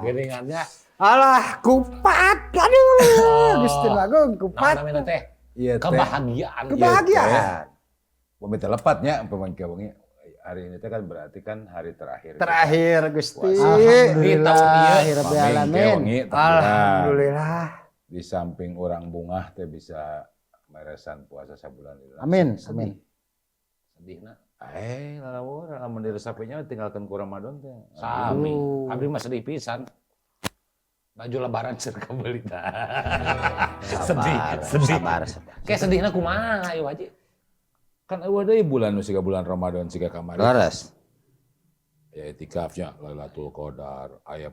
Geningannya. Alah, kupat. Aduh, Gusti Agung, kupat. Namanya teh Iya teh. kebahagiaan. Kebahagiaan. Pemita lepatnya pemain kawangnya. Hari ini teh kan berarti kan hari terakhir. Terakhir Gusti. Alhamdulillah. Rabbil Paming alamin. kewangi Alhamdulillah. di samping orang bungah teh bisa meresan puasa sabulan itu. Amin, Sedih. amin. Sedihna. Lamun diresapenya tinggalkan ku Ramadan teh. Sami. Abdi mah sedih pisan. Baju lebaran seur kabeli tah. Sedih. Sabar. Kayak sedihna kumaha ieu Haji? Kan eueuh deui bulan nu siga bulan Ramadan siga kamari. Laras. Ya itikafnya Lailatul Qadar, aya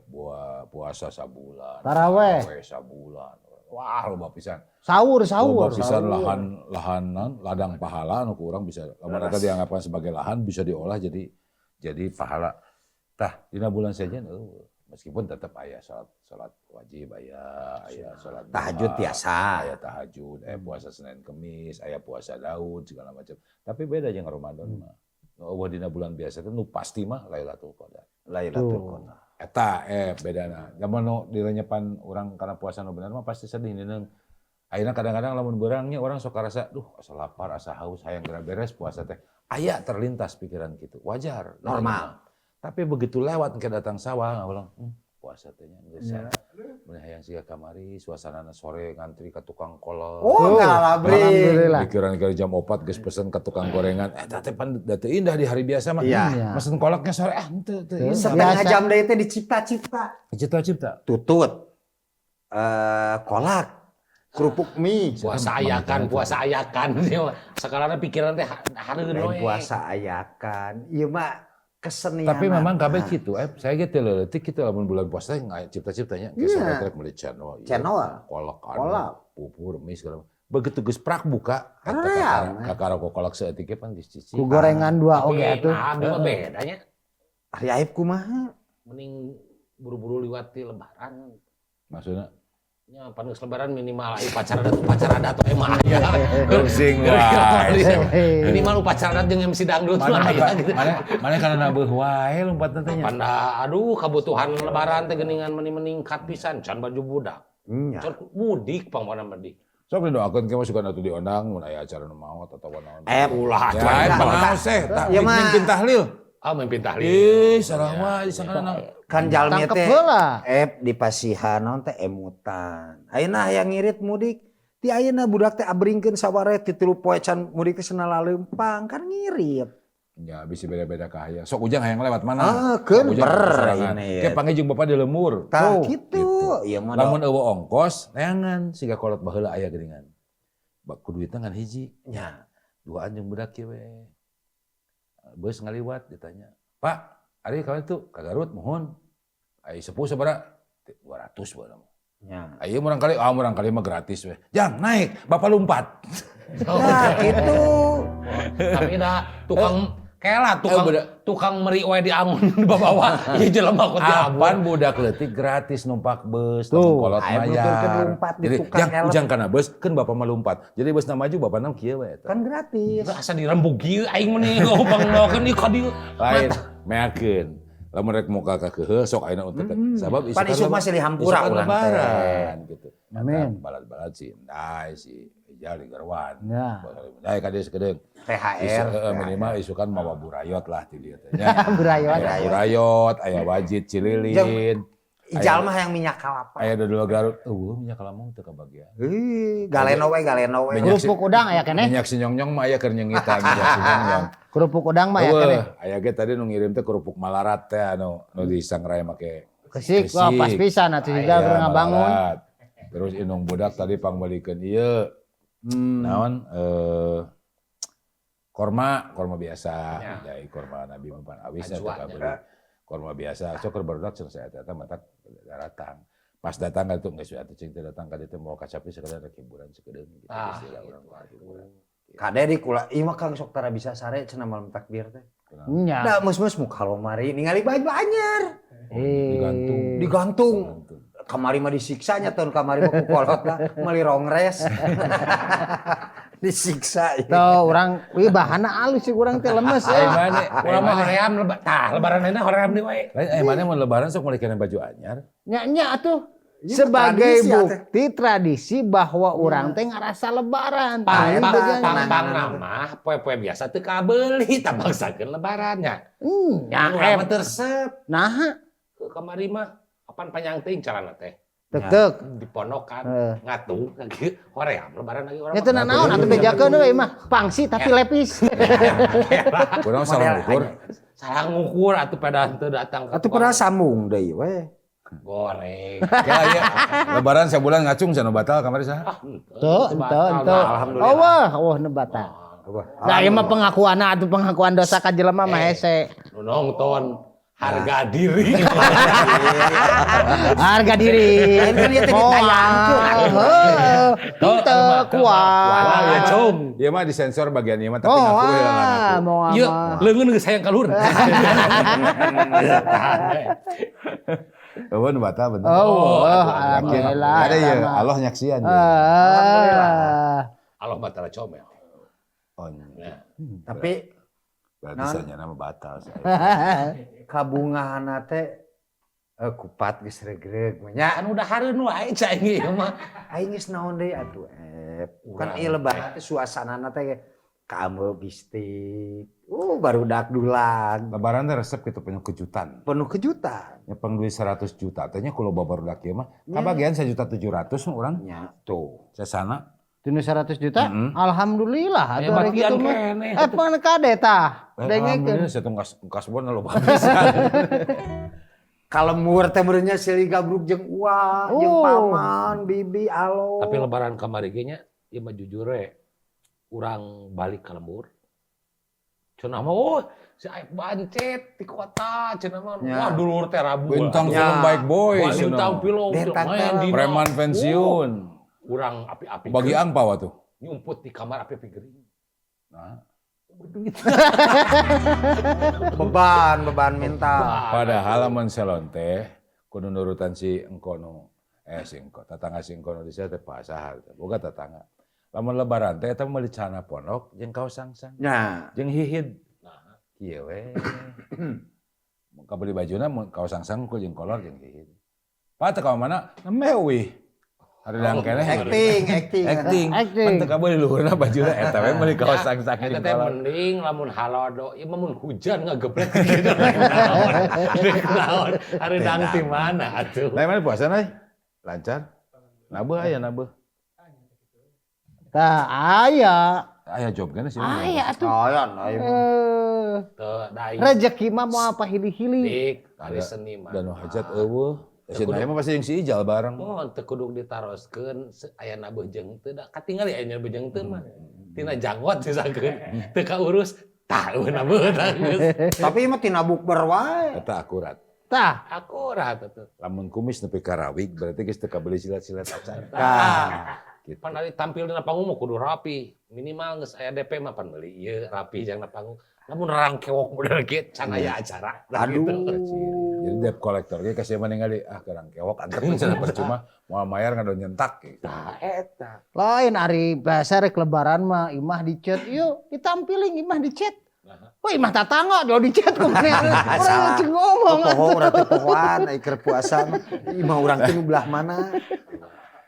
puasa sabulan. Taraweh sabulan. Wah, loba pisan. Sahur. Loba pisan lahanan, ladang pahala anu ku urang bisa lamun eta dianggapkan sebagai lahan bisa diolah jadi pahala. Tah dina bulan Sajan meskipun tetap aya salat wajib aya salat Tahajud biasa. aya tahajud, aya puasa Senin Kemis, aya puasa Daud segala macam. Tapi beda jeung Ramadan mah. Nu dina bulan biasa teh nu pasti mah Lailatul Qadar. Lailatul Qadar. Eta bedana. Lamun nu direnyepan urang karena puasa nu bener mah pasti sedih neuneuh. Ayeuna kadang-kadang lamun beurangnya orang sok karasa, duh asa lapar, asa haus, hayang geura beres puasa teh. Aya terlintas pikiran gitu. Wajar, Normal. Tapi begitu lewat ke datang sawah, ulang puasa teh nya geus. Mun hayang siga kamari, suasanana sore ngantri ka tukang kolak. Oh, alhamdulillah. Pikiran kali jam 4 geus pesen ka tukang gorengan. Eta teh pan teu indah di hari biasa mah. Iya. Pesen kolaknya sore teu indah. Setengah jam deui teh dicipta-cipta. Cipta-cipta. Tutut. Kolak. Kerupuk mie. Puasa ayakan. Sekarang pikiran teh hareueun we. Puasa ayakan. Ieu mah kesenian. Tapi memang kabeh kitu, saya ge teu leutik kitu lamun bulan puasa cipta-ciptanya geus rek meuli channel. Kolak, pupur, mie segala. Begitu geus prak buka, kakara kolak saeutik ge pan geus cici. Ku gorengan dua oge atuh. Abi mah bedanya. Ari aib kumaha? Mending buru-buru liwati lebaran. Maksudna nya pan geus lebaran minimal upacara adat we mah aya. Sing wae. Minimal upacara adat jeung MC dangdut mah aya gitu. Mana kana nabeuh wae lompatna teh nya. Panda aduh kabutuhan lebaran teh geuningan meningkat pisan can baju budak. Can mudik pangwana mudik. Sok didoakeun ke mah sugan atuh diundang mun aya acara nu maot atawa naon. Ulah ya panaos teh mimpin tahlil. Mimpin tahlil. Sareng wae di sanana. Kan jalmi teh dipasihan naon teh emutan. Ayeuna hayang ngirit mudik. Ti ayeuna budak teh abringkeun sabare ti 3 poe can mudik teh cenah leumpang kan ngirit. Ya bisa beda-beda kahaya. Sok ujang hayang lewat mana? Keun ber ini. Ke panggil jeung bapa di lemur. Tah kitu. Ieu mah lamun eueuh ongkos, neangan siga kolot baheula aya geuningan. Ku duitna ngan hiji. Nya, duaan jeung budak kieu we. Beus ngaliwat ditanya. Pak, ari kawin tuh ka Garut mohon. Ai sepuh sabaraha? 200 bae. Ya. Ayo murang kali mah gratis we. Jang naik, Bapak lompat. Nah, itu. Tapi dah tukang meri we di angon babawa. Ieu jelema kok diabun. Apaan budak leutik gratis numpak bus, kolot mayar. Jadi jang kana bus, keun Bapak mah lompat. Jadi busna maju Bapana kieu we. Kan gratis. Asa dirembug kieu aing meni ngobangnokeun di ka dieu. Lain meakeun. Lamun rek muka ka keuheul sok ayeuna untuk sabab isu masih di hampura urang teh gitu. Amin. Balad-balad si Indai si Ijal di Garwan. Ya. Indai ka dieu sakedeung. THR minimal isukan mawa burayot lah ti dieu teh nya. Burayot. Aya wajit cililin. Ijal mah yang minyak kelapa. Aya dodol Garut. Minyak kelapa teu kabagian. Galeno we. Kerupuk udang aya keneh. Minyak sinyong-nyong mah aya keur nyengitan minyak sinyong-nyong. Kerupuk udang mah aya keneh. Aya ge tadi nu ngirim teh kerupuk malarat teh anu nu disangrai make Kesik, wah pas pisan atuh juga keur ngabangun. Terus inung budak tadi pangbelikeun ieu. Naon korma biasa. Jai korma Nabi Muhammad awis teh kabeli. Korma biasa, sok barudak cenah saya eta matak datang. Pas datang itu geus atuh cing teh datang ka dieu mau kacapi sakadar rek hiburan sakedeung gitu istilah urang hiburan. Kade di kula ieu mah Kang sok tara bisa sare cenah malam takbir teh. Nya. Da mus-mus muka lomari ningali baju anyar. Digantung. Kamari mah disiksanya tahun kamari mah ku kolot lah meuli rongres. Disiksa. Tuh orang ieu bahana alus sih urang teh lemes Ai ya. mane, Urang mah hoream lebaran enak hoream di wae. ai mane mun lebaran sok meuli kena baju anyar. Nya atuh Ini sebagai tradisi, bukti tradisi bahwa orang teh ngarasa lebaran. Paling began. Pang mah poe-poe biasa teu kabeuli tabangsakeun lebarannya. Nya Urang mah tersep. nah Kamari mah kapan panjang teuing carana teh. tek Di ponokan ngatung lagi hoream lebaran lagi urang. itu naon atuh bejakeun we mah pangsi tapi lepis. Kurang salah ukur. Salah ngukur atuh pada teu datang. Atuh pernah sambung deui we. Goreng. Ya ya. Lebaran sebulan ngacung cenah batal kamari saha? Tuh, Alhamdulillah. Allah nebata. Nah, ieu mah pengakuan atuh pengakuan dosa ka jelema mah hese. Nu nonton harga diri. Harga diri. Kan ieu teh ditayangkeun. Heeh. Teu kuat. Ya cung. Ieu mah disensor bagian ieu mah tapi ngaku hilangan aku. Mau Ieu ama. leungeun geus sayang kalur. Eueun batal bener. Oh, Yakin. alhamdulillah. Ada ya Allah nyaksian. Allah batal comel. Oh, Tapi berarti saya nama batal saya. kabungahanna teh kupat geus regreg nya. Kan udah hareun wae cai ieu mah. Aing geus naon deui atuh kan ieu lebaran teh suasanana teh kamu bistik. Barudak dulang. Lebaran teh resep kitu penuh kejutan. Penuh kejutan. Nyepeng duit 100 juta tanya kalau barudak ieu mah kabagian 1.700.000 urang. Nya tuh. Sesana Tinu 100 juta? Alhamdulillah atuh ari bagian kitu mah. keneh. Pan kade tah. Dengekeun. alhamdulillah saya tungkas bon lo bisa. Kalembur teh beureunya silih gabruk jeung uang, jeung Oh. paman, bibi, alo. Tapi lebaran kamari ge nya ieu mah jujur we. Urang balik ka lembur. Cenah mah si Aep bancet di kota cenah mah. Ya. Wah dulur teh Rabu. Bintang Ya. film Baik Boy. Wah, bintang film Bintang main film. dina. Preman pensiun. Urang api-api. Bagi angpau atuh. nyumput di kamar api gering. Nah, Berduit. beban minta. padahal lamun salon teh kudu nurutan si engkono si engko tatangga si engkono di sana teh pasahar teh boga tatangga. Lamun lebaran teh eta meuli celana pondok jeung kaos sangsang Nah, jeung hihid. Nah, kieu we. Mun kabeli bajuna mun kaos sangsang ku jeung kolor jeung hihid. Pak teh ka mana? Mewih. Hareudang keneh. Acting. Mun teu kabeli luhurna bajuna eta we meuli kaos sangsang Eta jeung teh kolor. mending lamun halodo, ieu mah mun hujan ngageblek gitu. Naon? Hareudang ti mana atuh? Lain mana puasa nai? Lancar? Nabeuh aya nabeuh. Tah aya. Aya job kana sih. Aya atuh. Ayan, Teu dai. Rezeki mah mau apa hili-hili. Dik, hari seni mah. Dan hajat eueuh. Si Naya mah pasti jeung si Ijal bareng. Oh, teu kudu ditaroskeun aya nabeuh jeung teu da katingali aya nabeuh jeung teu mah. Tina janggot sisakeun. Teu kaurus tah nabeuh tah geus. Tapi mah tina bukber wae. Eta akurat. Tah. Akurat atuh. Lamun kumis nepi ka rawig berarti geus teu kabeli silat-silat outside. Gitu. Pan ari tampil dina panggung mah kudu rapi. Minimal geus aya DP mah pan meuli ieu rapi jang na panggung. Lamun rangkewok model kieu can aya acara. Jadi debt collector ge kasih mana ningali kerang kewok antep cenah percuma moal mayar ngado nyentak gitu. Tah eta. Lain ari biasa rek lebaran mah imah dicet yuk ditampilin imah dicet. Wah imah tatangga jauh dicet kemana? Orang cing ngomong. Poho urang teh pohoan ai keur puasa mah. Imah urang teh nu belah mana?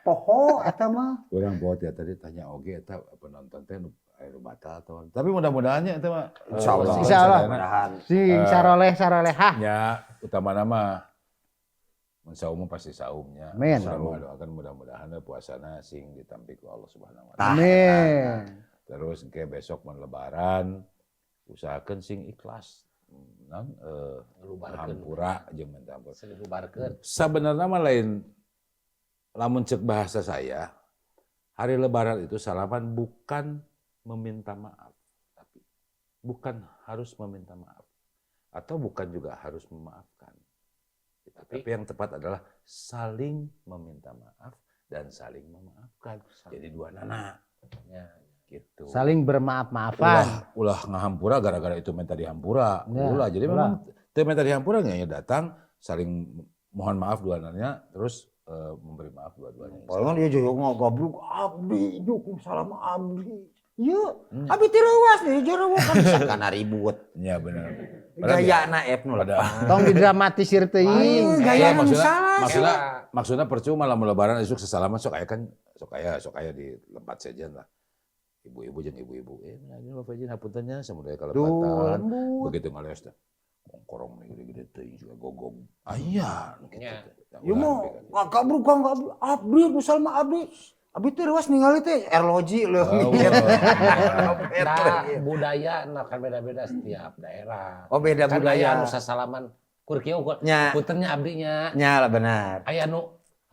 Poho eta mah. Urang buat ya tadi tanya oge eta penonton teh nu batal atau tapi mudah-mudahannya eta mah Insyaallah. Insyaallah. Mudahan. Sing saroleh-sarolehah. nya utama nama mun saum pasti saumnya. Amin. Selalu doakan mudah-mudahan puasana sing ditampi ku Allah Subhanahu wa taala. Amin. Terus ke besok mun lebaran usahakeun sing ikhlas. Non Lubarkeun. hampura jeung minta ampun. Seni lubarkeun. Sebenarnya mah lain lamun cek bahasa saya hari lebaran itu salaman bukan meminta maaf tapi bukan harus meminta maaf atau bukan juga harus memaafkan. Tapi yang tepat adalah saling meminta maaf dan saling memaafkan. Jadi dua nana. Ya. gitu. Saling bermaaf-maafan. Ulah ngahampura gara-gara itu minta dihampura. Ya, Ulah jadi ulah. memang teu minta dihampura nya datang saling mohon maaf dua-duanya terus memberi maaf dua-duanya. Palingan dia juga ngobrol abdi, hukum salam abdi. Yuk, abdi teu leuwas nih jero kan sakana ribut. Iya benar. Gayana F nu Tong didramatisir teuing. Gayana nu maksudnya salah. maksudnya percuma lamun lebaran esuk sesalaman sok aya di tempat sejen lah. Ibu-ibu jeung ibu-ibu. Ini Bapak Jin hapuntennya samudaya kalepatan. Begitu ngaleos teh. Ngongkorong gede-gede teuing juga gogog. Aya Nya. Ieu mah kabur Kang abdi nu salma abdi. Abdi teh leuwas ningali teh erloji leuwih. Nah, budaya kan beda-beda setiap daerah. Oh beda Kan budaya. aya anu sasalaman kur kieu Nya. puntennya abdinya. Nya lah benar. Aya nu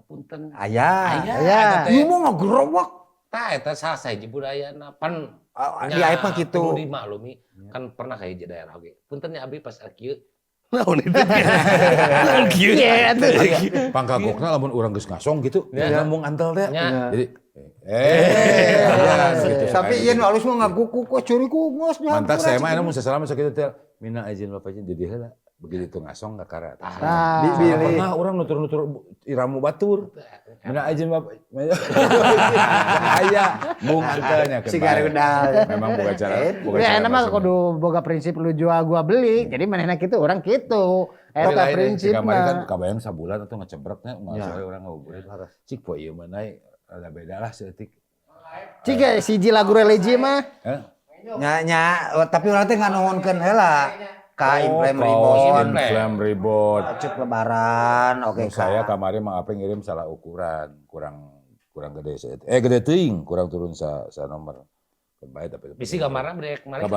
punten. Aya. Aya. Ieu mah ngagerowak. Tah eta saha hiji budayana pan Di aib mah kitu. kudu dimaklumi kan pernah ka hiji daerah oge. Puntennya abdi pas kieu. Naon itu? Kieu. Iya atuh. Pangkagokna lamun urang geus ngasong gitu, Ya. ngomong antel teh. Nya. Jadi gitu. Tapi ieu nu alus mah ngaguku kok curiku geus Mantak saya mah anu mun sasalaman sakitu teh. Mina izin Bapak Jin jadi heula. Begitu ngasong kakara. Ah. Pernah urang nutur-nutur iramu batur. Mina izin Bapak. Aya bung sukanya si garudal. Memang boga cara. Ya enak mah kudu boga prinsip lu jual gua beli. Jadi manehna kitu orang kitu. Eta prinsipna. Kamari kan prinsipna. kabayang sabulan atau ngecebreknya ngasoe urang ngabuburit. Cik poe ieu mah naik rada beda lah seutik. Cik siji lagu religi mah. Nya tapi urang teh nganohonkeun heula. Ka Inflame Ribon. Inflame Ribon. Cek lebaran, oke Saya kamari mah apa ngirim salah ukuran, kurang gede seutik. Gede teuing, kurang turun sa nomor. Bae tapi Bisi gambarna brek kemarin.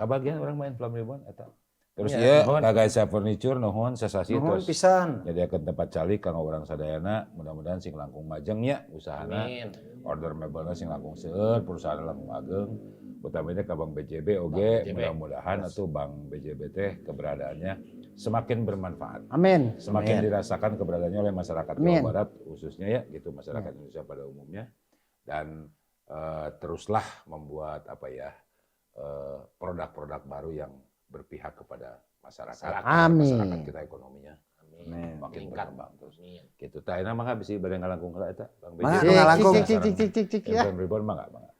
kabagian orang main Inflame Ribon eta. Terus Ya, ieu Kagaisa Furniture nuhun sasasi Nuhun terus. pisan. Nyadiakeun tempat calik kanggo urang sadayana, mudah-mudahan sing langkung majeng nya usahana. Amin. Order mebelna sing langkung seueur, perusahaan langkung ageng. Utamanya ke Bank BJB oge, mudah-mudahan atuh Bank BJB teh keberadaannya semakin bermanfaat. Amin. Semakin dirasakan keberadaannya oleh masyarakat Amin. Jawa Barat khususnya ya gitu masyarakat Indonesia pada umumnya dan teruslah membuat produk-produk baru yang berpihak kepada masyarakat. Amin. Masyarakat kita ekonominya Amin. makin berkembang terus. Gitu. Tah enak mah bisa bareng ngalangkung heula eta Bank Mangga, BJB. ngalangkung. Cik ya. Inflame Ribon mah enggak, mangga.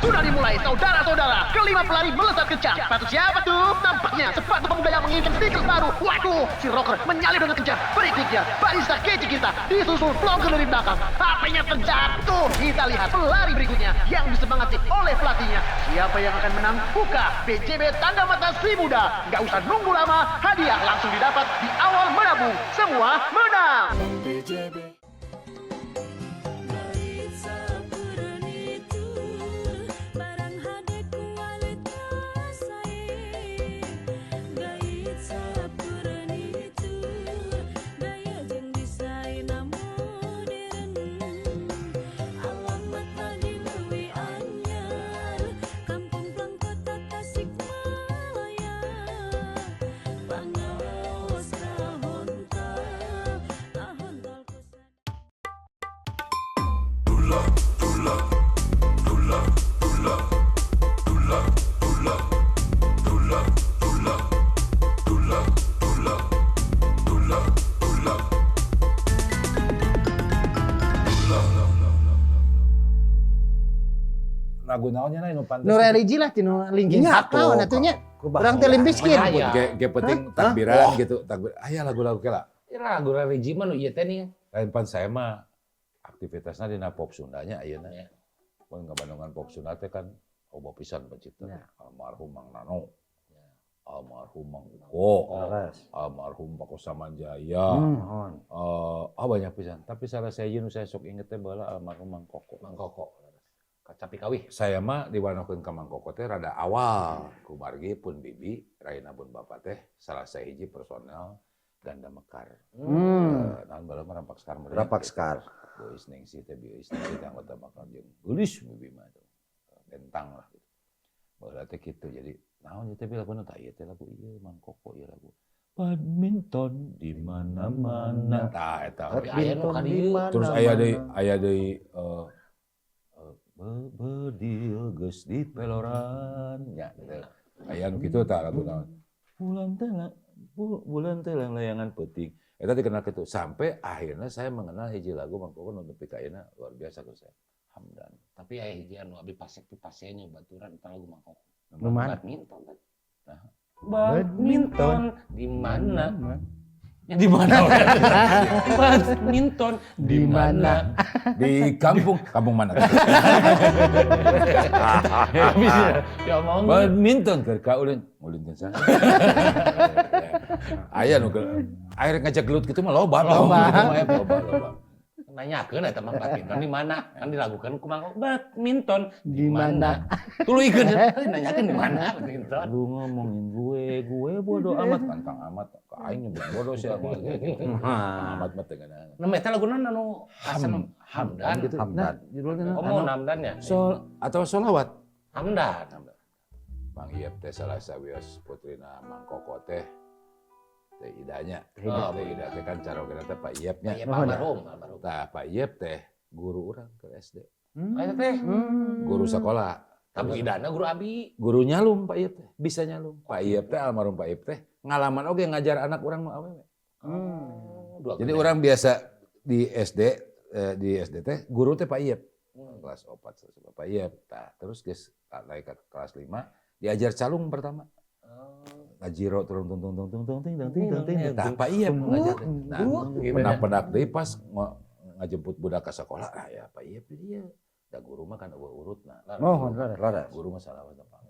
Sudah dimulai saudara-saudara. Kelima pelari melesat kencang. Sepatu siapa tuh? Nampaknya sepatu pemuda yang menginginkan stiker baru. Waduh, si Rocker menyalip dengan kencang. Berikutnya, barista kece kita disusul vlogger dari belakang. HP-nya terjatuh. Kita lihat pelari berikutnya yang disemangati oleh pelatihnya. Siapa yang akan menang? Buka BJB Tanda Mata Sri Muda. Gak usah nunggu lama, hadiah langsung didapat di awal menabung. Semua menang. Lagu naonnya na nu pantes. Nu religi lah tinu Linkin Nya, Park naon tuh, atunya. Urang teh Limp Bizkit. Aya. Ge penting takbiran gitu, takbir. Aya lagu-lagu kela. Ya lagu religi mah nu ieu teh nih. Lain pan saya mah aktivitasna dina pop Sundanya ayeuna. Ya. Mun ngabandungan pop Sunda teh kan loba pisan pencipta. Almarhum Mang Nano. Almarhum Mang Uko. Almarhum Pak Samanjaya. Banyak pisan. Tapi salah saya nu saya sok inget teh baheula almarhum Mang Koko. Mang Koko. Kacapi kawih. Saya mah diwanokeun ka Mang Koko teh rada awal. Ku margi pun bibi, raina pun bapak teh salah sahiji personel ganda mekar. Naon baheula mah rampak sekar meureun. Rapak sekar. Bois Ningsih teh Bois Ningsih teh anggota mekar jeung geulis bibi mah tuh. Bentang lah gitu. Baheula teh kitu jadi naon ieu teh lagu tah ieu teh lagu ieu Mang Koko ieu lagu. Badminton di mana-mana. Tah eta. Aya nu ka dieu. Terus aya deui bedil geus di peloran nya gitu. Aya nu kitu tah lagu naon. Bulan teh layangan peuting. Eta dikenal kitu sampai akhirnya saya mengenal hiji lagu Mang Koko nu nepi ka ayeuna luar biasa ku saya. Hamdan. Tapi aya hiji anu abi pasenya baturan eta lagu Mang Koko. Nu mana? Badminton. Nah. Badminton di mana? Ya di mana? Badminton di mana? Di kampung mana? Ya mau Badminton keur ka ulin teh sana. Aya nu air ngajak gelut kitu mah loba. nanyakeun eta mah badminton di mana? Kan dilagukeun ku Mang Koko badminton Di mana? Tuluikeun nanyakeun di mana badminton. Lu ngomongin gue bodoh amat pantang amat ka aing nyebut bodoh sia mah gitu. Amat mah teu ngana. Nah eta laguna anu asal Hamdan gitu. Hamdan. Judulnya Oh mau Hamdan ya? atau sholawat. Hamdan. Mang Iep teh salah sawios putrina Mang Koko teh teh idanya. Teh ida teh kan carogena teh Pak Iepnya. Iya almarhum. Tah Pak Iep teh guru urang ke SD. Eta teh Guru sekolah. tabu idana guru abi. Guru nyalum Pak Iep teh, bisa nyalum. Pak Iep teh almarhum Pak Iep teh ngalaman oge ngajar anak urang mah awewe. Jadi orang biasa di SD teh guru teh Pak Iep. Kelas 4 Pak Iep. Tah terus geus naik ke kelas 5 diajar calung pertama. Ngajiro turun ting. Tah Pak Iep ngajar. Nah, penak deui pas ngajemput budak ka sekolah, ya Pak Iep dia. Da guru mah kan urut-urutna. Mohon Laras. Guru mah salah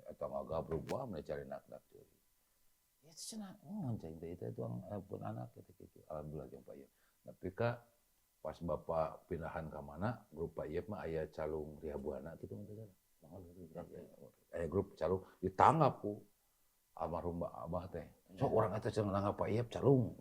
eta ngagabruk bae mah cari nak-nak teh. Ya cenah ngonceng teh itu pun anak gitu. Alhamdulillah jeung Pak Iep. Tapi ka pas Bapak pindahan ka mana, grup Pak Iep mah aya calung Rihabuana gitu mah. Aya grup calung ditanggap ku almarhum Abah teh. Sok urang eta cenah nanggap Pak Iep calung,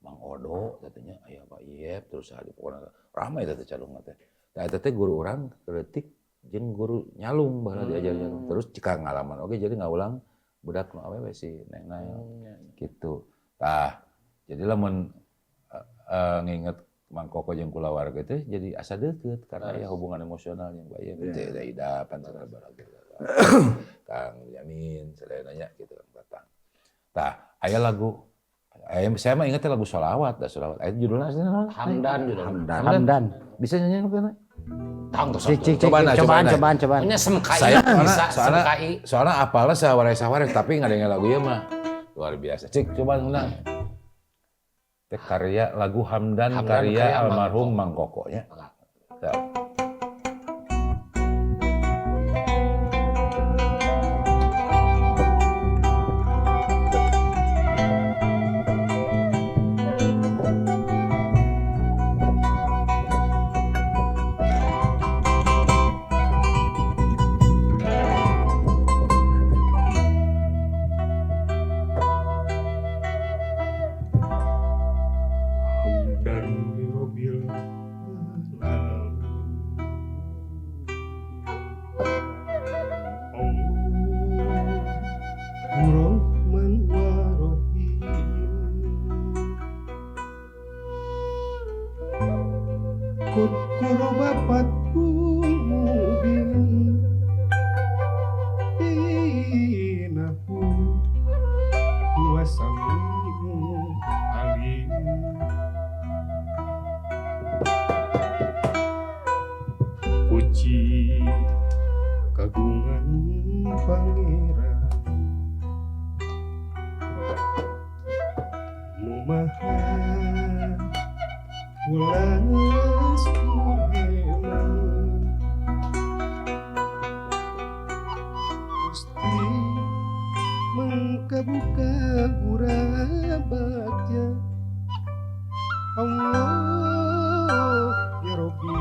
Mang Odo katanya aya Pak Iep terus ada pokona ramai teh calung teh. Nah, eta teh guru urang kritik jeung guru nyalung baheula diajar nyalung. Terus jika ngalaman oge jadi ngaulang budak nu awewe si Neng Nael. Gitu. Tah, jadi lamun nginget Mang Koko jeung kulawarga teh jadi asa deukeut karena aya hubungan emosional yang bae teh da idapan cenah barang. Kang Yamin sadananya gitu Kang Tatang. Tah, aya lagu saya mah inget lagu sholawat, Aya judulnya Hamdan. Bisa nyanyi kan? Tang tuh Cobaan. Nya semkai Saya bisa soalnya apalah sawares tapi ngadenge lagu ieu mah luar biasa. Cik coba ngundang. Teh karya lagu Hamdan karya almarhum Mang Koko nya. Puji kagungan pangeran nu maha welas kuheman Gusti mengkabuka bagja Allah ya Rabbi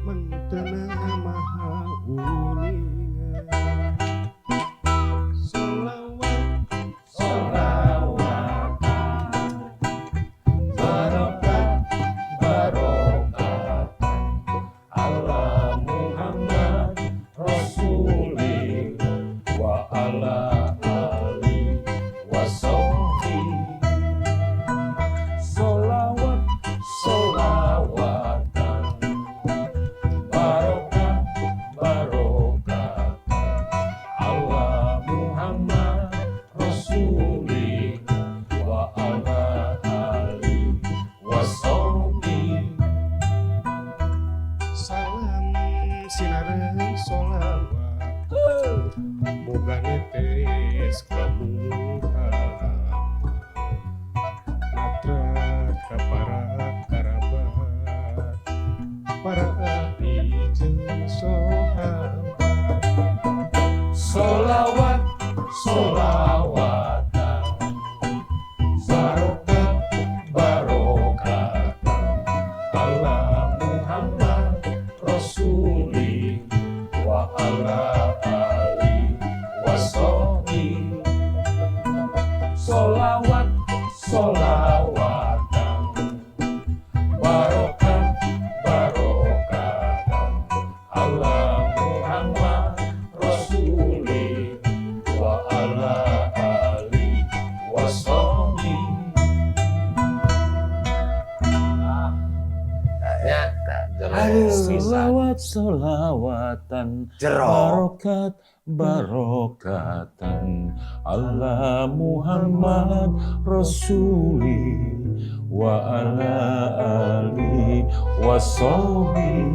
Mantana maha boga netes kamu natrat kapara karabat para ahli jeung sahabat. Solawat, solawatan, barokat, barokatan, ala Muhammad Rasuli, wa ala ali wa sahbi. Solawat, solawatan, barokat, barokatan, ala Muhammad Rasuli wa ala ali wa sahbi. Salawat salawatan Jero. barokat barokatan ala Muhammad Rasuli wa ala ali wa sahbi.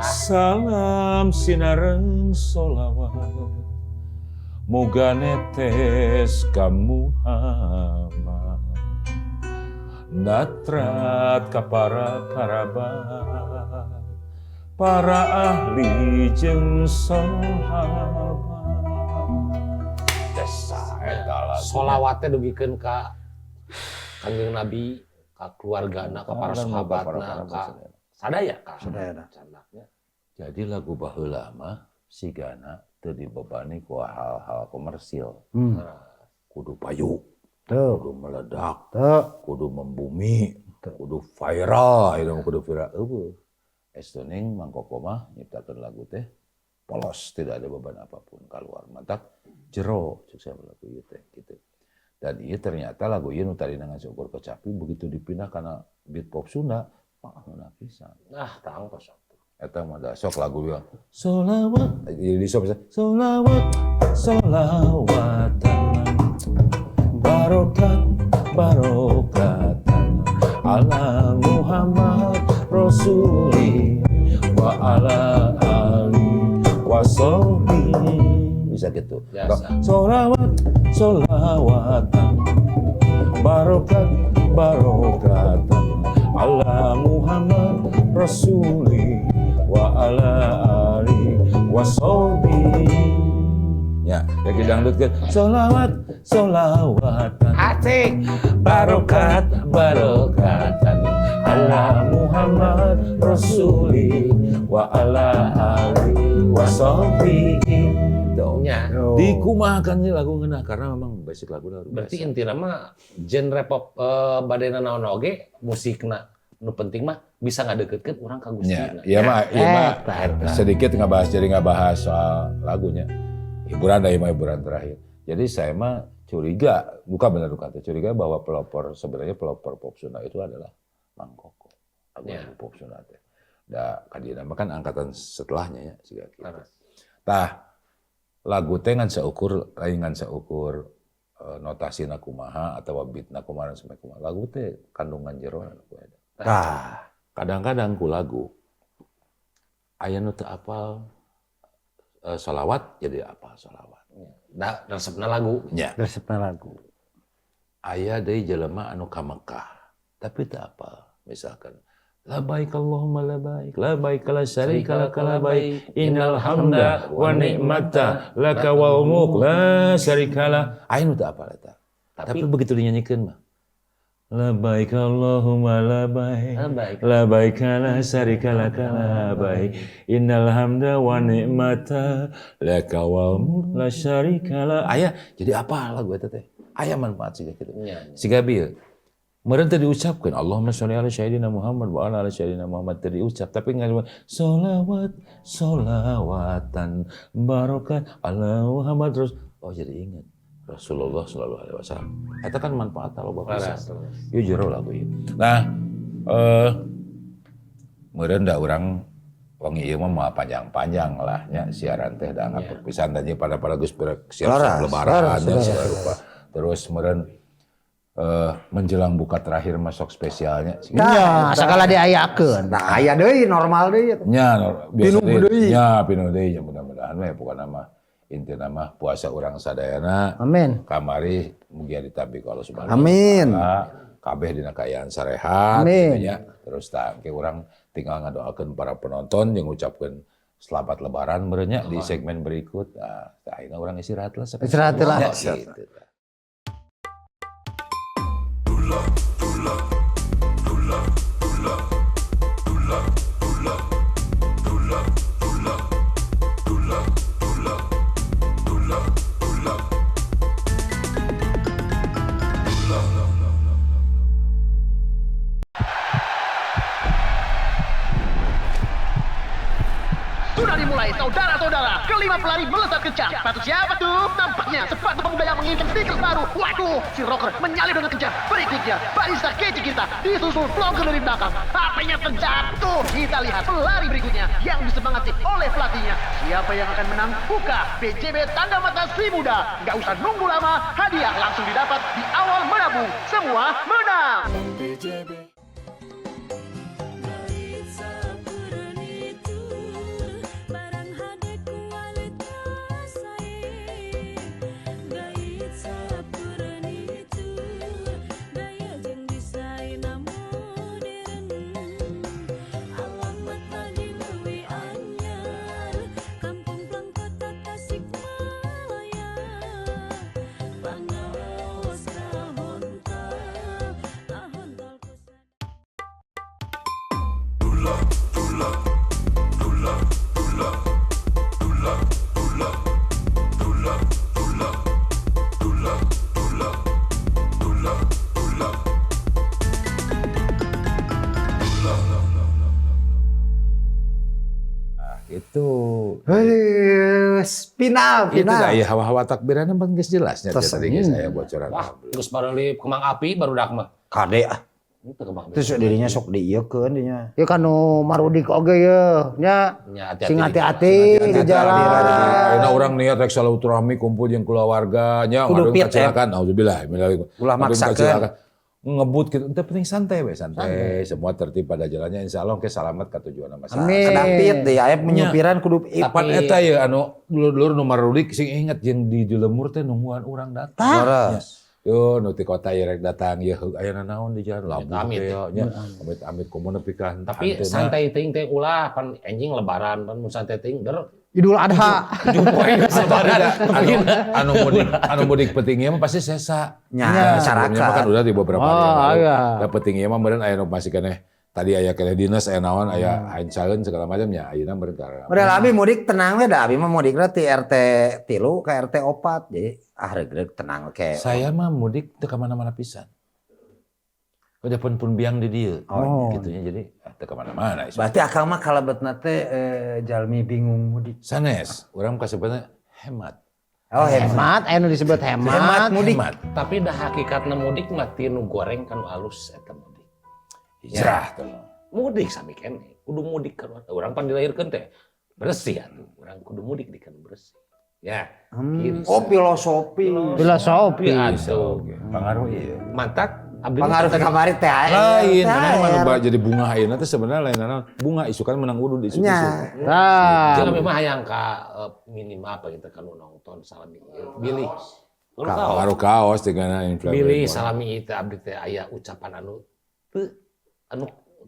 Salam sinareng solawat muga netes ka Muhammad natrat ka para karabat para ahli jeung sahabat. Desa eta lagu. Solawatnya dugikeun ka Kanjeng Nabi, ka keluargana, ka para sahabatna, ka sadaya ka. Sadaya. Candaknya. Jadi lagu baheula mah sigana teu dibebani ku hal-hal komersil. Kudu payu, kudu meledak, kudu membumi, kudu viral, itu mah kudu viral. Eueuh. Estoning mangkoko mah nyiptakeun lagu teh polos, tidak ada beban apapun keluar. Mantak jero cek saya lagu ieu teh gitu. Dan ieu ternyata lagu ieu nu tadi nangan syukur kecapi begitu dipindah kana beat pop Sunda, pangauna pisan. Nah, tangkos. Eta mah da sok lagu bilang solawat, jadi sok bisa solawat, solawatan, barokat, barokatan, ala Muhammad Rasuli, wa ala ali wa sahbi. Bisa gitu. Biasa. Solawat, solawatan, barokat, barokatan, ala Muhammad Rasuli wa ala ali wa sahbi. Ya, kayak dangdut ke solawat, solawatan, Asik. barokat, barokatan, ala Muhammad Rasuli wa ala ali wa sahbi. Tuh. Nya. Dikumahakan nih lagu ngeunah karena memang basic lagu luar Berarti biasa. intina mah genre pop badena naon oge musikna nu penting mah bisa ngadeukeutkeun urang ka Gustina. Iya mah Eta. sedikit nggak bahas soal lagunya. Hiburan dah hiburan terakhir. Jadi saya mah curiga, bukan benar kata curiga bahwa sebenarnya pelopor pop Sunda itu adalah Mang Koko. Lagu pop Sunda teh. Da kadina mah kan angkatan setelahnya ya siga kitu. Tah lagu teh ngan seukur notasina kumaha atawa beatna kumaha sampai kumaha. Lagu teh kandungan jeroan ku eta. Kadang-kadang ku lagu aya nu teu apal sholawat jadi apal sholawat. Da resepna lagu. Nya. Resepna lagu. Aya deui jelema anu ka Mekah tapi teu apal. Misalkan labaik Allahumma labaik la syarika lak labaik innal hamda wa ni'mata laka wal mulk la syarika la. Aya nu teu apal eta. Tapi begitu dinyanyikeun mah labaik Allahumma labaik la syarika lak labaik innal hamda wa ni'mata laka wal mulk la syarika la. Aya jadi apa lagu eta teh? Aya manfaat siga kitu. Siga bieu meureun teu diucapkeun Allahumma sholli ala sayyidina Muhammad wa ala ali sayyidina Muhammad teu diucap tapi ngalih sholawat sholawatan barokat ala Muhammad oh jadi ingat Rasulullah sallallahu alaihi wasallam. Eta kan manfaat loba pisan. Ieu jero lagu ieu. Nah, meureun da urang wong ieu mah moal panjang-panjang lah nya siaran teh da ngapur pisan tadi pada Gus siap lebaran dan segala rupa. Terus meureun menjelang buka terakhir masuk spesialnya. Nya sakala diayakeun. Nah, aya deui normal deui. Nya biasa Pinuh deui. nya pinuh deui nya mudah-mudahan we pokokna nama inti nama puasa urang sadayana. Amin. Kamari mugia ditampi ku Allah Subhanahu Amin. wa taala. Kabeh dina kaayaan sarehat Amin. gitu nya. Terus tangke urang tinggal ngadoakeun para penonton jeung ngucapkeun selamat lebaran meureun nya di segmen berikut. Nah, ayeuna urang istirahat lah. Istirahat lah. Ya, gitu. Sudah dimulai saudara-saudara, kelima pelari melesat kencang. Sepatu siapa tuh? Nampaknya sepatu pemuda yang menginginkan stiker baru. Waduh, si Rocker menyalip dengan kencang. Berikutnya, Barista Keci kita disusul vlogger dari belakang. HP-nya terjatuh. Kita lihat pelari berikutnya yang disemangati oleh pelatihnya. Siapa yang akan menang? Buka BJB Tanda Mata Si Muda. Gak usah nunggu lama, hadiah langsung didapat di awal menabung. Semua menang. Itu Final. itu dah ya hawa-hawa takbirannya bang geus jelasnya Terus, tadi geus saya bocoran. Wah, terus baru li kembang api baru dak mah. Kade ah. Itu kembang api. Terus dirinya sok diieukeun dinya. Ya kan nu marudik oge ye nya. Ya, Sing hati-hati di jalan. Ayeuna urang niat rek silaturahmi kumpul jeung keluarga nya Kudu ngaruh fit, kecelakaan. Auzubillah. Ulah maksakeun. Ngebut gitu, ente penting santai we, santai. Semua tertib pada jalannya, insya Allah ke selamat ke tujuan sama Amin. Kedapit deh, aya penyupiran kudu Tapan eta ya anu dulur nu marudik sing inget jeung di lemur teh nungguan urang datang. Leres. Yo nu ti kota ya rek datang ya ayeuna naon di jalan lampu Amit. teh nya. Amit komo nepi ka Tapi santai ting teh ulah pan anjing lebaran pan mun santai ting ger Idul Adha. jumpoin lebaran. anu mudik petingnya mah pasti sesa. Nya Sebelumnya mah kan masyarakat. udah di beberapa hari Oh, yang lalu. iya. Da petingnya mah meureun aya nu masih keneh tadi aya keneh dinas aya naon aya ancaeun segala macam nya ayeuna meureun ka. Model abi mudik tenang we da abi mah mudikna ti RT 3 ka RT 4 jadi regreg tenang ke. Saya mah mudik teu ka mana-mana pisan. Udah pun biang di dieu. Oh. Gitunya jadi teu ka mana-mana. Berarti akang mah kalebetna teh jalmi bingung mudik. Sanes, urang kasebutna hemat. Oh hemat. Hemat, anu disebut hemat. mudik. Hemat. Tapi dah hakikatna mudik mah ti nu goreng kan alus eta mudik. Hijrah tuh. Mudik sami keneh. Kudu mudik kan urang pan dilahirkeun teh bersih atuh. Urang kudu mudik di kan bersih. Ya. Gitu. Oh filosofi. Filosofi. Atuh. Pengaruh iya. Mantap abdi Pengaruh ke kamari teh Lain, karena mana jadi bunga ayeuna teh sebenarnya lain naon. Bunga isukan menang udud isu. Nya. Tah. Jangan memang hayang ka minimal apa kita kan nonton salami ieu. Bilih. Lu tahu. Pengaruh kaos tinggalna influencer. Bilih salami itu abdi teh aya ucapan anu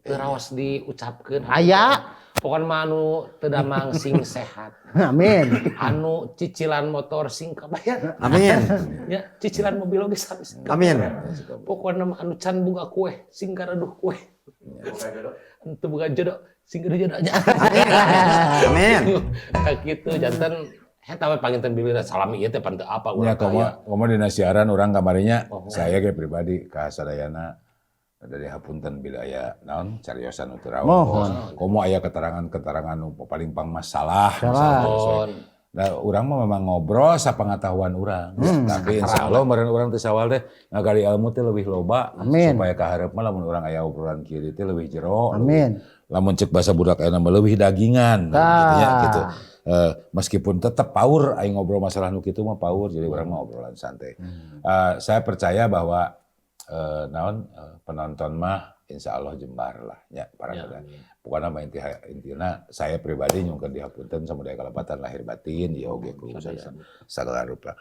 teu raos diucapkeun. Aya. Pokoknya mah anu teu damang sing sehat. Amin. Anu cicilan motor sing kabayar. Amin. Ya, cicilan mobil oge sami. Amin. Pokoknya mah anu can boga kue sing karaduh kue. Teu boga jodoh sing karaduh jodohnya. Amin. Kayak gitu janten eta we panginten bilih salami ieu teh pan teu apa Ya urang komo dina siaran urang kamarinya saya ge pribadi ka sadayana dari hapunten bila aya naon cariosan nu teu raos. Mohon. Komo aya keterangan nu paling pangmasalah. Mohon. Nah, urang mah memang ngobrol sapangatahuan urang. Tapi insyaallah meureun urang teh sawal teh ngagali ilmu teh leuwih loba Amin. supaya ka hareup mah lamun urang aya obrolan kieu teh leuwih jero. Amin. Lamun cek bahasa budak ayeuna mah leuwih dagingan gitu ya gitu. Meskipun tetap power aing ngobrol masalah nu kitu mah power jadi urang mah obrolan santai. Saya percaya bahwa penonton mah insya Allah jembar lah ya para Ya, kada. Pokoknya mah intina saya pribadi nyungkeun dihapunten samudaya kalepatan lahir batin ya oge ku sagala rupa.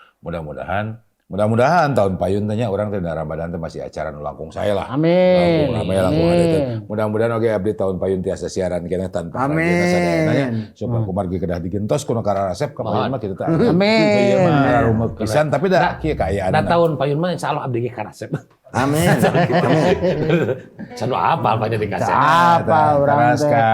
Mudah-mudahan tahun payun teh nya urang teh dina Ramadan teh masih acara nu langkung saya lah. Amin. Langkung rame langkung ada teh. Mudah-mudahan oge abdi tahun payun tiasa siaran keneh tanpa ragina sadayana nya. Supaya kumargi kedah digentos kuno kara resep ka payun mah kitu teh. Amin. Ieu mah rumeuk pisan tapi da kieu kaayaan. Da tahun payun mah insyaallah abdi ge karasep. Amin. Sanu apa banyak dikasih. Apa urang Teras teh? ka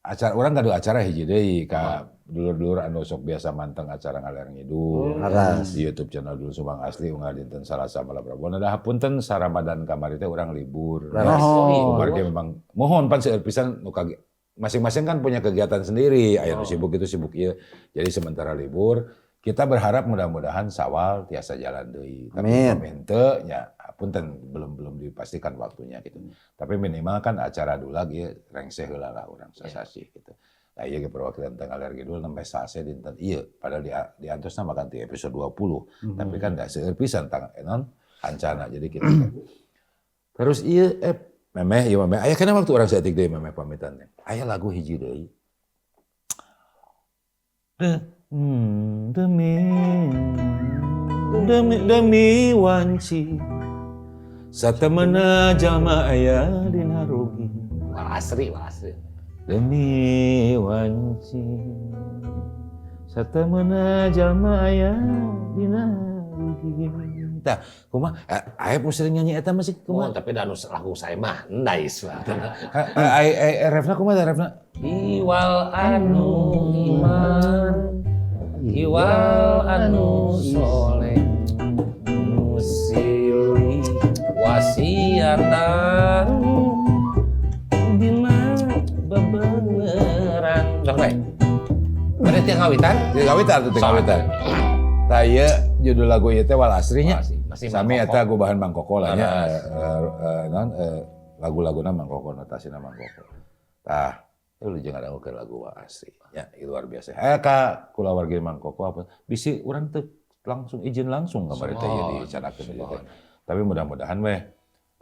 acara urang gaduh acara hiji deui ka dulur-dulur anu sok biasa manteng acara ngaler ngidul. Di YouTube channel Dulur Subang Asli unggal dinten Salasa malam Rabu. Nah hapunten sa Ramadan kamari teh urang libur. Keluarga memang mohon pan seueur pisan nu kage masing-masing kan punya kegiatan sendiri. Aya nu sibuk itu sibuk ieu. Jadi sementara libur kita berharap mudah-mudahan Sawal tiasa jalan deui. Tapi henteu nya punten belum dipastikan waktunya gitu. Tapi minimal kan acara dulag ieu rengseh heula lah urang sasasi gitu. Nah iya perwakilan tengah alergi dulu nambah sase dinten iya padahal di antosna makan di episode 20 tapi kan da seueur pisan tang enon hancana jadi kita terus iya memeh aya kana waktu orang saeutik deui memeh pamitan teh aya lagu hiji deui demi wanci satemena jalma aya dina rugi Wal asri. Demi wanci satemena jalma aya dina rugi. Tah, kumaha aya sering nyanyi eta masih kumaha? Tapi da anu lagu saya mah nice lah. Refna kumaha refna? Iwal anu iman, iwal anu soleh, musili wasiatan bebeneran. Dong bae. Ada tiang ngawitan? Tiang ngawitan. Tah ieu judul lagu ieu teh Wal Asrinya. Sami eta gubahan Mang Koko lah nya. Lagu-laguna Mang Koko, notasina Mang Koko. Tah, lu jeung ngadangukeun lagu Wal Asri. Ya, itu luar biasa. Ka kulawarga Mang Koko apa bisi urang teu langsung izin langsung kamari teh ieu dicanakeun ieu teh. Tapi mudah-mudahan weh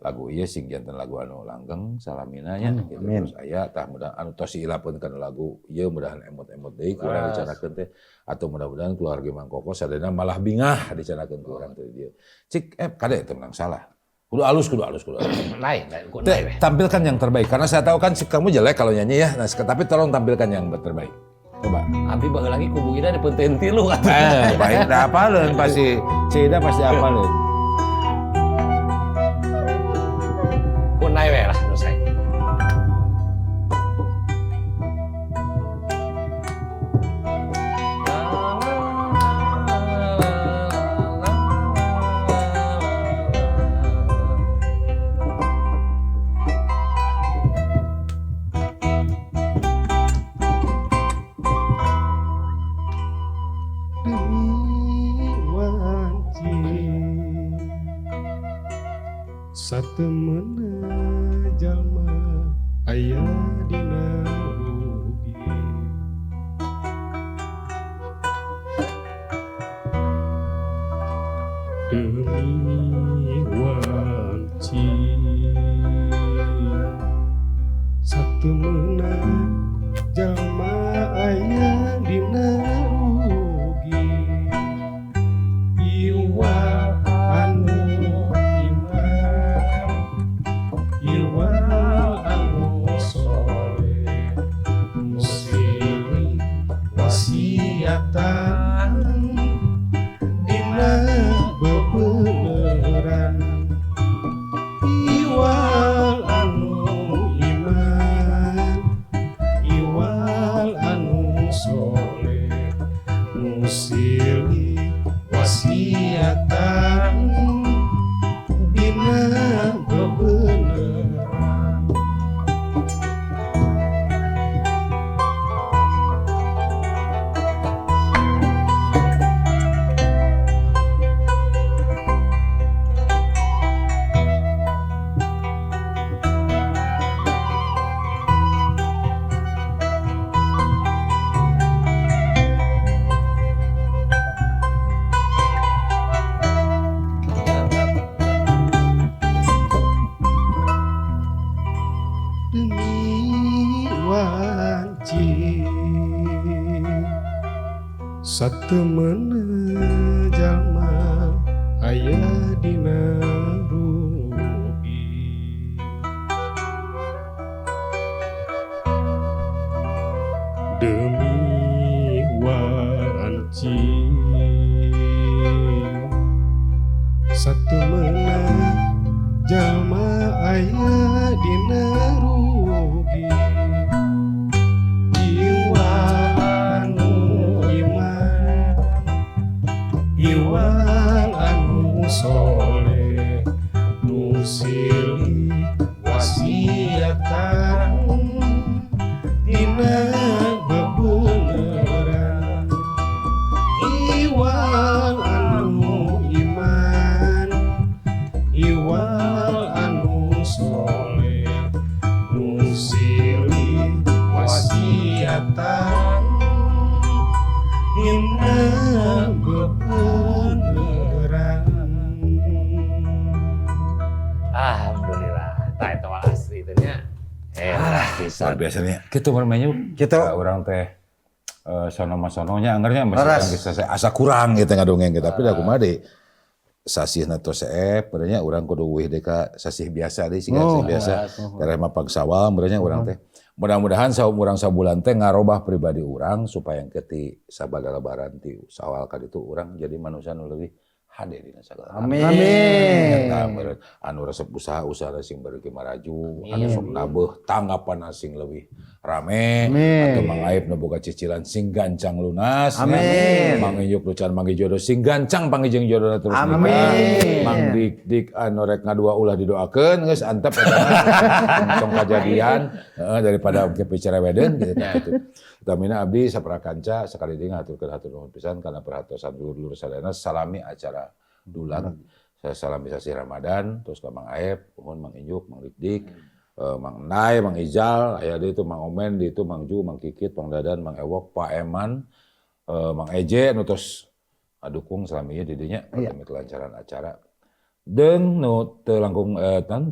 lagu ieu sing janten lagu anu langgeng salamina nya gitu terus aya tah mudah anu tos ilapunkeun lagu ieu mudahan emot-emot deui ku urang dicanakeun teh atau mudah-mudahan keluarga Mang Koko sadayana malah bingah dicanakeun ku urang teh dieu cik kade teu menang salah kudu alus Lain. tampilkan yang terbaik karena saya tahu kan kamu jelek kalau nyanyi ya nah tapi tolong tampilkan yang terbaik coba Abi baheula lagi kubu ida dipenteun tilu baik da apaleun pasti Cida pasti apaleun punai we lah nu saya. Satemena jalma aya dina rugi demi wanci satemena jalma aya dina rugi iwa anu wasiatan dina bebeneran iwal anu iman demi wanci satemena jalma aya dina rugi demi wanci satemena jalma aya dina rugi jiwa anu iman jiwa anu soleh nu silih wasiatan dina bebeneran jiwa anu iman jiwa anu soleh nu silih wasiatan dina bebeneran. Alhamdulillah, tak itu asli itu nya. Luar biasanya. Gitu bermainnya. Gitu. Orang teh sono-sononya anggarnya masih Laras. kan bisa saya asa kurang gitu ngadongeng gitu. Tapi da kumaha deui sasihna tos seep benernya urang kudu weuh deui ka sasih biasa deui siga sasih biasa. Karena mapag sawal benernya urang teh. Mudah-mudahan urang sabulan teh ngarobah pribadi urang supaya engke sabada lebaran ti sawal ka ditu urang jadi manusia nu leuwih hade dina sagala. Amin. Eta meureun anu resep usaha sing beureum maraju, anu sok nabeuh tanggapan sing leuwih rame, atuh Mang Aib nu boga cicilan sing gancang lunas, Amin. Mang Iyuk nu can manggi jodoh sing gancang panggijeng jodohna terus Amin. nikah. Mang Dik anu rek ngadua ulah didoakeun geus antep eta langsung kajadian daripada bicara wedeun gitu. Utamina abdi saparakanca sakali deui ngaturkeun hatur nuhun pisan kana perhatosan dulur-dulur sadayana salami acara dulan. Saya salami sasi Ramadan terus ka Mang Aib, nuhun Mang Iyuk, Mang Dik, Mang Nay, Mang Ijal, aya deui itu Mang Omen, di itu Mang Ju, Mang Kikit, Mang Dadan, Mang Ewok, Pak Eman, Mang Eje nu tos dukung salami ieu di dinya demi kelancaran acara. Deung nu teu langkung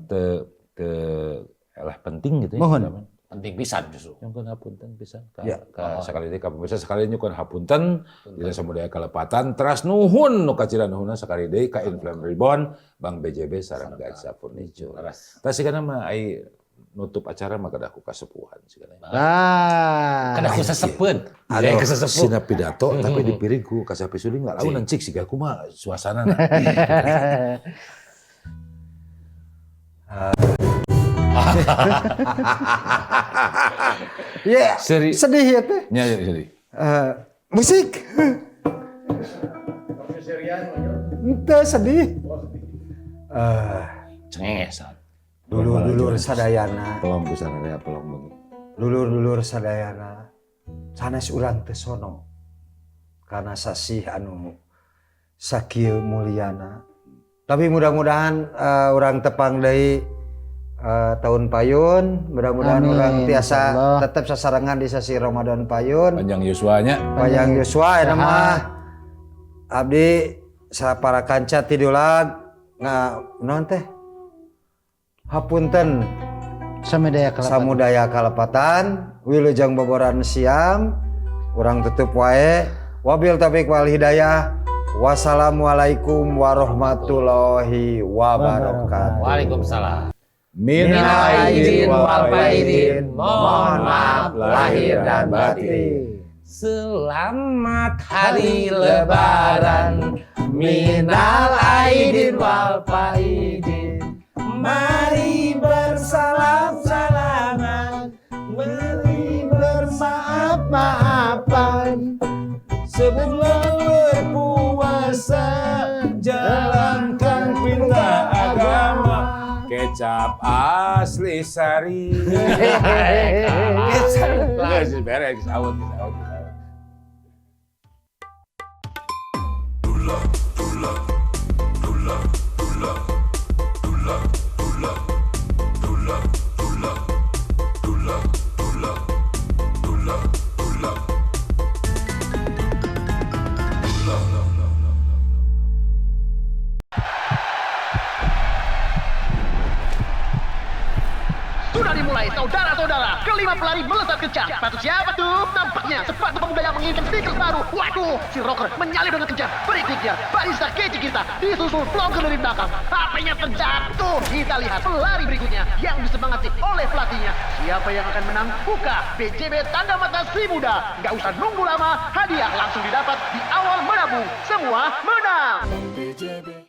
teu elah penting gitu ya. Mohon. Penting pisan justru. Nyukeun hapunten pisan Ya. ka sakali deui ka pemirsa sakali nyukeun hapunten dina samudaya kalepatan teras nuhun nu kacira nuhunna sakali deui ka Inflame Ribbon Bang BJB sareng Gacha Furniture. Tah sigana mah ai nutup acara mah kada ku kasepuhan sigana. Kada ku sesepeun. Ada kesesepuh. sina pidato tapi dipiring ku kasapi suling enggak launan cik siga kumaha suasana. Ya, Seri- sedih ya teh. Nya jadi. Musik. Ente sedih. Cengengesan. Dulur-dulur sadayana, Pelong pisan area pelong bengi. dulur-dulur sadayana, sanes urang teu sono. Karena sasih anu sakieu mulyana. Tapi mudah-mudahan urang tepang deui tahun payun, mudah-mudahan Amin, urang tiasa insyaallah. tetap sasarengan di sasi Ramadan payun. Panjang Yuswanya. Panjang Yuswa eta mah. Abdi sapara kanca tidulag naon teh? Hapunten Samudaya Kelapa. samudaya kalepatan, wilujeng boboran siam, urang tutup wae. Wabil taufiq wal hidayah. Wassalamualaikum warahmatullahi wabarakatuh. Waalaikumsalam. Minal aidin wal faidin. Mohon maaf lahir dan batin. Selamat hari lebaran. Minal aidin wal faidin. Mari bersalam-salaman. Mari bermaaf-maafan. Sebelum berpuasa, jalankan perintah agama. kecap asli sari. Geus beres, geus out. Sudah dimulai saudara-saudara. Kelima pelari melesat kencang. Sepatu siapa tuh? Nampaknya sepatu pemuda yang menginginkan stiker baru. Waduh, si Rocker menyalip dengan kencang. Berikutnya Barista Kece kita disusul vlogger dari belakang. HP-nya terjatuh. Kita lihat pelari berikutnya yang disemangati oleh pelatihnya. Siapa yang akan menang? Buka BJB Tanda Mata Si Muda. Gak usah nunggu lama, hadiah langsung didapat di awal menabung. Semua menang. BJB